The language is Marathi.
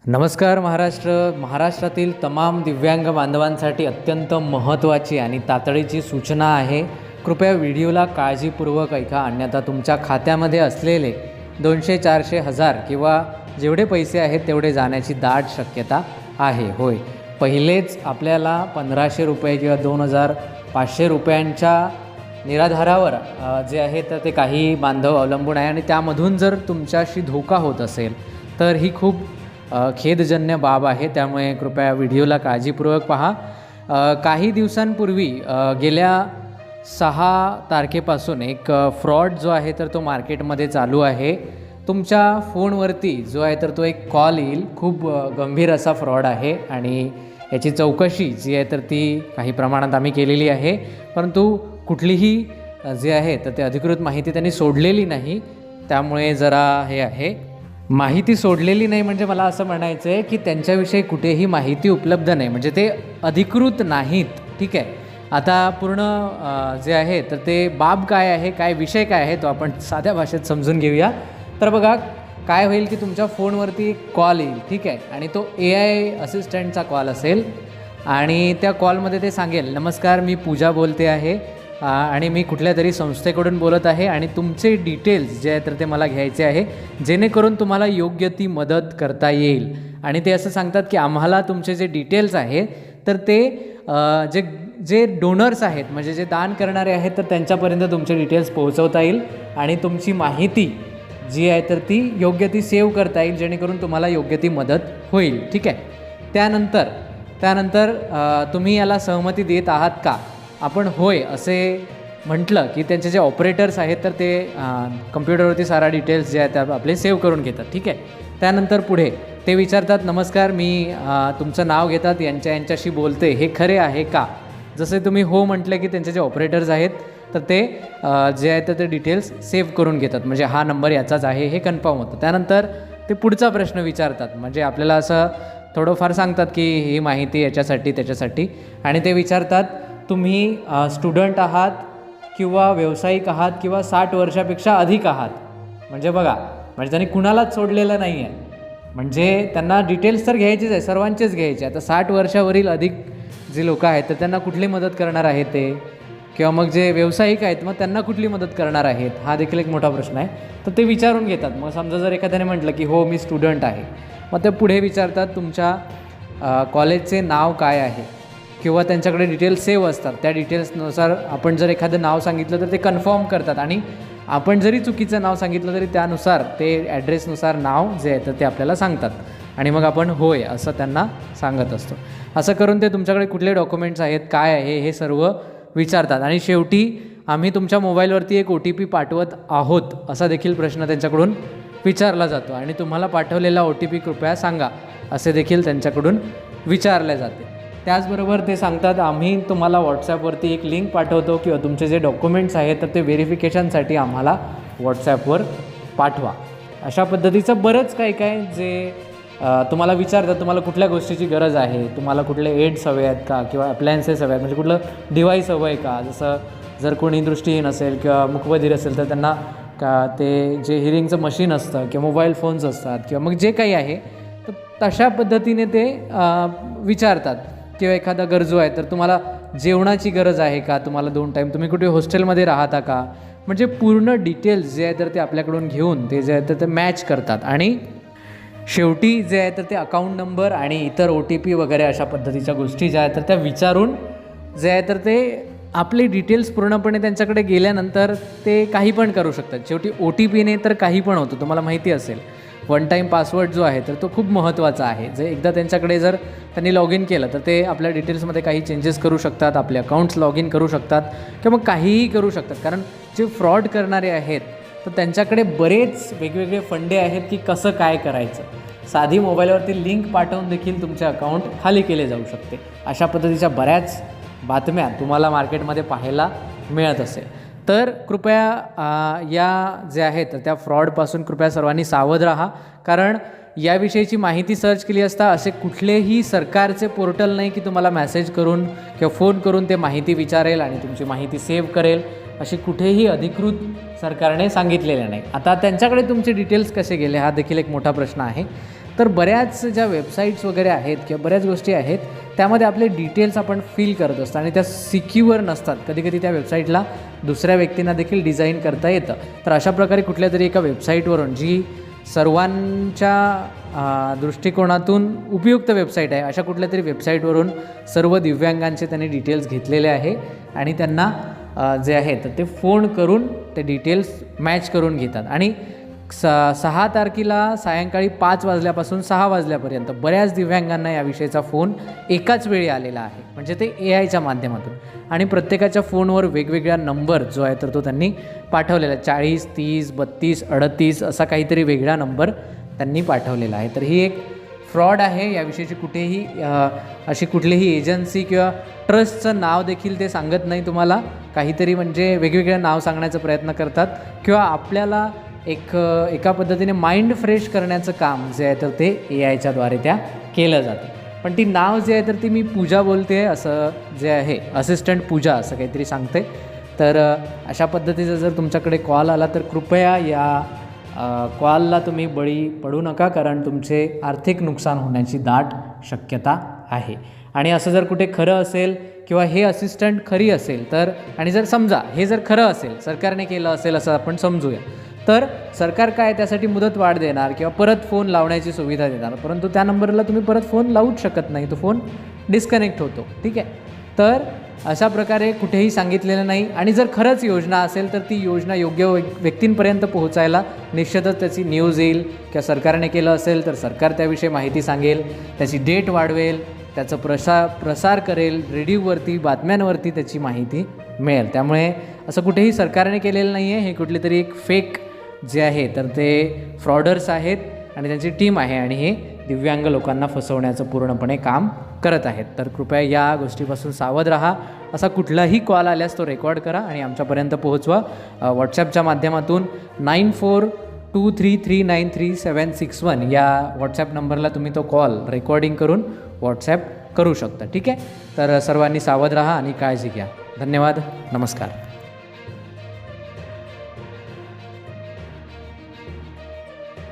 नमस्कार महाराष्ट्रातील तमाम दिव्यांग बांधवांसाठी अत्यंत महत्त्वाची आणि तातडीची सूचना आहे. कृपया व्हिडिओला काळजीपूर्वक ऐका, अन्यथा तुमच्या खात्यामध्ये असलेले 200, 400, 1000 किंवा जेवढे पैसे आहेत तेवढे जाण्याची दाट शक्यता आहे. होय, पहिलेच आपल्याला 1500 रुपये किंवा 2500 रुपयांच्या निराधारावर जे आहे तर ते काही बांधव अवलंबून आहे आणि त्यामधून जर तुमच्याशी धोका होत असेल तर ही खूप खेदजन्य बाब आहे. त्यामुळे कृपया व्हिडिओला काळजीपूर्वक पहा. काही दिवसांपूर्वी गेल्या 6 तारखेपासून एक फ्रॉड जो आहे तर तो मार्केटमध्ये चालू आहे. तुमच्या फोनवरती जो आहे तर तो एक कॉल येईल. खूप गंभीर असा फ्रॉड आहे आणि याची चौकशी जी आहे तर ती काही प्रमाणात आम्ही केलेली आहे, परंतु कुठलीही जे आहे तर ते अधिकृत माहिती त्यांनी सोडलेली नाही. त्यामुळे जरा हे आहे, माहिती सोडलेली नाही म्हणजे मला असं म्हणायचं आहे की त्यांच्याविषयी कुठेही माहिती उपलब्ध नाही, म्हणजे ते अधिकृत नाहीत. ठीक आहे, आता पूर्ण जे आहे तर ते बाब काय आहे, काय विषय काय आहे तो आपण साध्या भाषेत समजून घेऊया. तर बघा काय होईल की तुमच्या फोनवरती एक कॉल येईल. ठीक आहे, आणि तो AI असिस्टंटचा कॉल असेल आणि त्या कॉलमध्ये ते सांगेल, नमस्कार मी पूजा बोलते आहे आणि मी कुठल्या तरी संस्थेकडून बोलत आहे आणि तुमचे डिटेल्स जे आहे तर ते मला घ्यायचे आहे जेणेकरून तुम्हाला योग्य ती मदत करता येईल. आणि ते असं सांगतात की आम्हाला तुमचे जे डिटेल्स आहेत तर ते जे डोनर्स आहेत म्हणजे जे दान करणारे आहेत तर त्यांच्यापर्यंत तुमचे डिटेल्स पोहोचवता येईल आणि तुमची माहिती जी आहे तर ती योग्य ती सेव्ह करता येईल जेणेकरून तुम्हाला योग्य ती मदत होईल. ठीक आहे, त्यानंतर तुम्ही याला सहमती देत आहात का? आपण होय असे म्हटलं की त्यांचे जे ऑपरेटर्स आहेत तर ते कम्प्युटरवरती सारा डिटेल्स जे आहेत त्या आपले सेव्ह करून घेतात. ठीक आहे, त्यानंतर पुढे ते विचारतात, नमस्कार मी तुमचं नाव घेतात, यांच्याशी बोलते, हे खरे आहे का? जसे तुम्ही हो म्हटलं की त्यांचे जे ऑपरेटर्स आहेत तर ते जे आहे तर ते डिटेल्स सेव्ह करून घेतात, म्हणजे हा नंबर याचाच आहे हे कन्फर्म होतं. त्यानंतर ते पुढचा प्रश्न विचारतात, म्हणजे आपल्याला असं थोडंफार सांगतात की ही माहिती याच्यासाठी त्याच्यासाठी, आणि ते विचारतात तुम्ही स्टुडंट आहात किंवा व्यावसायिक आहात किंवा 60 वर्षापेक्षा अधिक आहात. म्हणजे बघा, म्हणजे त्यांनी कुणालाच सोडलेलं नाही आहे, म्हणजे त्यांना डिटेल्स तर घ्यायचेच आहे, सर्वांचेच घ्यायचे. आता 60 वर्षावरील अधिक जे लोक आहेत तर त्यांना कुठली मदत करणार आहेत ते, किंवा मग जे व्यावसायिक आहेत मग त्यांना कुठली मदत करणार आहेत, हा देखील एक मोठा प्रश्न आहे. तर ते विचारून घेतात. मग समजा जर एखाद्याने म्हटलं की हो मी स्टुडंट आहे, मग ते पुढे विचारतात तुमच्या कॉलेजचे नाव काय आहे, किंवा त्यांच्याकडे डिटेल्स सेव्ह असतात. त्या डिटेल्सनुसार आपण जर एखादं नाव सांगितलं तर ते कन्फर्म करतात, आणि आपण जरी चुकीचं नाव सांगितलं तरी त्यानुसार ते ॲड्रेसनुसार नाव जे आहे तर ते आपल्याला सांगतात, आणि मग आपण होय असं त्यांना सांगत असतो. असं करून ते तुमच्याकडे कुठले डॉक्युमेंट्स आहेत, काय आहे हे सर्व विचारतात. आणि शेवटी आम्ही तुमच्या मोबाईलवरती एक OTP पाठवत आहोत असा देखील प्रश्न त्यांच्याकडून विचारला जातो, आणि तुम्हाला पाठवलेला OTP कृपया सांगा असे देखील त्यांच्याकडून विचारले जाते. त्याचबरोबर ते सांगतात आम्ही तुम्हाला व्हॉट्सॲपवरती एक लिंक पाठवतो किंवा तुमचे जे डॉक्युमेंट्स आहेत तर ते व्हेरिफिकेशनसाठी आम्हाला व्हॉट्सॲपवर पाठवा. अशा पद्धतीचं बरंच काही जे तुम्हाला विचारतात, तुम्हाला कुठल्या गोष्टीची गरज आहे, तुम्हाला कुठले एड्स हवे आहेत का, किंवा अप्लायन्सेस हवे आहेत, म्हणजे कुठलं डिव्हाइस हवं आहे का. जसं जर कोणी दृष्टीहीन असेल किंवा मुकबधीर असेल तर त्यांना का ते जे हिअरिंगचं मशीन असतं किंवा मोबाईल फोन्स असतात किंवा मग जे काही आहे तर तशा पद्धतीने ते विचारतात. किंवा एखादा गरजू आहे तर तुम्हाला जेवणाची गरज आहे का, तुम्हाला 2 टाईम, तुम्ही कुठे हॉस्टेलमध्ये राहता का, म्हणजे पूर्ण डिटेल्स जे आहे तर ते आपल्याकडून घेऊन ते जे आहे तर ते मॅच करतात. आणि शेवटी जे आहे तर ते अकाउंट नंबर आणि इतर OTP वगैरे अशा पद्धतीच्या गोष्टी ज्या आहेत तर त्या विचारून जे आहे तर ते आपले डिटेल्स पूर्णपणे त्यांच्याकडे गेल्यानंतर ते काही पण करू शकतात. शेवटी OTPने तर काही पण होतं, तुम्हाला माहिती असेल. 1 टाईम पासवर्ड जो आहे तर तो खूप महत्त्वाचा आहे. जे एकदा त्यांच्याकडे जर त्यांनी लॉग इन केलं तर ते आपल्या डिटेल्समध्ये काही चेंजेस करू शकतात, आपले अकाउंट्स लॉग इन करू शकतात किंवा मग काहीही करू शकतात. कारण जे फ्रॉड करणारे आहेत तर त्यांच्याकडे बरेच वेगवेगळे फंडे आहेत की कसं काय करायचं. साधी मोबाईलवरती लिंक पाठवून देखील तुमचे अकाउंट खाली केले जाऊ शकते. अशा पद्धतीच्या बऱ्याच बातम्या तुम्हाला मार्केटमध्ये पाहायला मिळत असेल. तर कृपया या जे आहेत तर त्या फ्रॉडपासून कृपया सर्वांनी सावध राहा. कारण याविषयीची माहिती सर्च केली असता असे कुठलेही सरकारचे पोर्टल नाही की तुम्हाला मेसेज करून किंवा फोन करून ते माहिती विचारेल आणि तुमची माहिती सेव्ह करेल. अशी कुठेही अधिकृत सरकारने सांगितलेले नाही. आता त्यांच्याकडे तुमचे डिटेल्स कसे गेले हा देखील एक मोठा प्रश्न आहे. तर बऱ्याच ज्या वेबसाईट्स वगैरे आहेत किंवा बऱ्याच गोष्टी आहेत त्यामध्ये आपले डिटेल्स आपण फिल करत असतो आणि त्या सिक्युअर नसतात. कधीकधी त्या वेबसाईटला दुसऱ्या व्यक्तींना देखील डिझाईन करता येतं. तर अशा प्रकारे कुठल्या तरी एका वेबसाईटवरून जी सर्वांच्या दृष्टिकोनातून उपयुक्त वेबसाईट आहे अशा कुठल्या तरी वेबसाईटवरून सर्व दिव्यांगांचे त्यांनी डिटेल्स घेतलेले आहे आणि त्यांना जे आहे तर ते फोन करून ते डिटेल्स मॅच करून घेतात. आणि 6 तारखेला सायंकाळी 5 वाजल्यापासून 6 वाजल्यापर्यंत बऱ्याच दिव्यांगांना याविषयीचा फोन एकाच वेळी आलेला आहे, म्हणजे ते AIच्या माध्यमातून. आणि प्रत्येकाच्या फोनवर वेगवेगळा नंबर जो आहे तर तो त्यांनी पाठवलेला 40 30 32 38 असा काहीतरी वेगळा नंबर त्यांनी पाठवलेला आहे. तर ही एक फ्रॉड आहे. याविषयीची कुठेही अशी कुठलीही एजन्सी किंवा ट्रस्टचं नाव देखील ते सांगत नाही तुम्हाला. काहीतरी म्हणजे वेगवेगळं नाव सांगण्याचा प्रयत्न करतात किंवा आपल्याला एका पद्धतीने माइंड फ्रेश करण्याचं काम जे आहे तर ते AIच्याद्वारे त्या केलं जातं. पण ती नाव जे आहे तर ती मी पूजा बोलते आहे, असं जे आहे असिस्टंट पूजा असं काहीतरी सांगते. तर अशा पद्धतीचा जर तुमच्याकडे कॉल आला तर कृपया या कॉलला तुम्ही बळी पडू नका, कारण तुमचे आर्थिक नुकसान होण्याची दाट शक्यता आहे. आणि असं जर कुठे खरं असेल किंवा हे असिस्टंट खरी असेल तर, आणि जर समजा हे जर खरं असेल सरकारने केलं असेल असं आपण समजूया, तर सरकार काय त्यासाठी मुदतवाढ देणार किंवा परत फोन लावण्याची सुविधा देणार, परंतु त्या नंबरला तुम्ही परत फोन लावूच शकत नाही, तो फोन डिस्कनेक्ट होतो. ठीक आहे. तर अशा प्रकारे कुठेही सांगितलेलं नाही. आणि जर खरंच योजना असेल तर ती योजना योग्य व्यक्तींपर्यंत पोहोचायला निश्चितच त्याची न्यूज येईल किंवा सरकारने केलं असेल तर सरकार त्याविषयी माहिती सांगेल, त्याची डेट वाढवेल, त्याचं प्रसार करेल, रेडिओवरती बातम्यांवरती त्याची माहिती मिळेल. त्यामुळे असं कुठेही सरकारने केलेलं नाही आहे. हे कुठली तरी एक फेक जे आहे तर ते फ्रॉडर्स आहेत आणि त्यांची टीम आहे आणि हे दिव्यांग लोकांना फसवण्याचं पूर्णपणे काम करत आहेत. तर कृपया या गोष्टीपासून सावध राहा. असा कुठलाही कॉल आल्यास तो रेकॉर्ड करा आणि आमच्यापर्यंत पोहोचवा. व्हॉट्सॲपच्या माध्यमातून 9423393761 या व्हॉट्सॲप नंबरला तुम्ही तो कॉल रेकॉर्डिंग करून व्हॉट्सॲप करू शकता. ठीक आहे. तर सर्वांनी सावध राहा आणि काळजी घ्या. धन्यवाद. नमस्कार.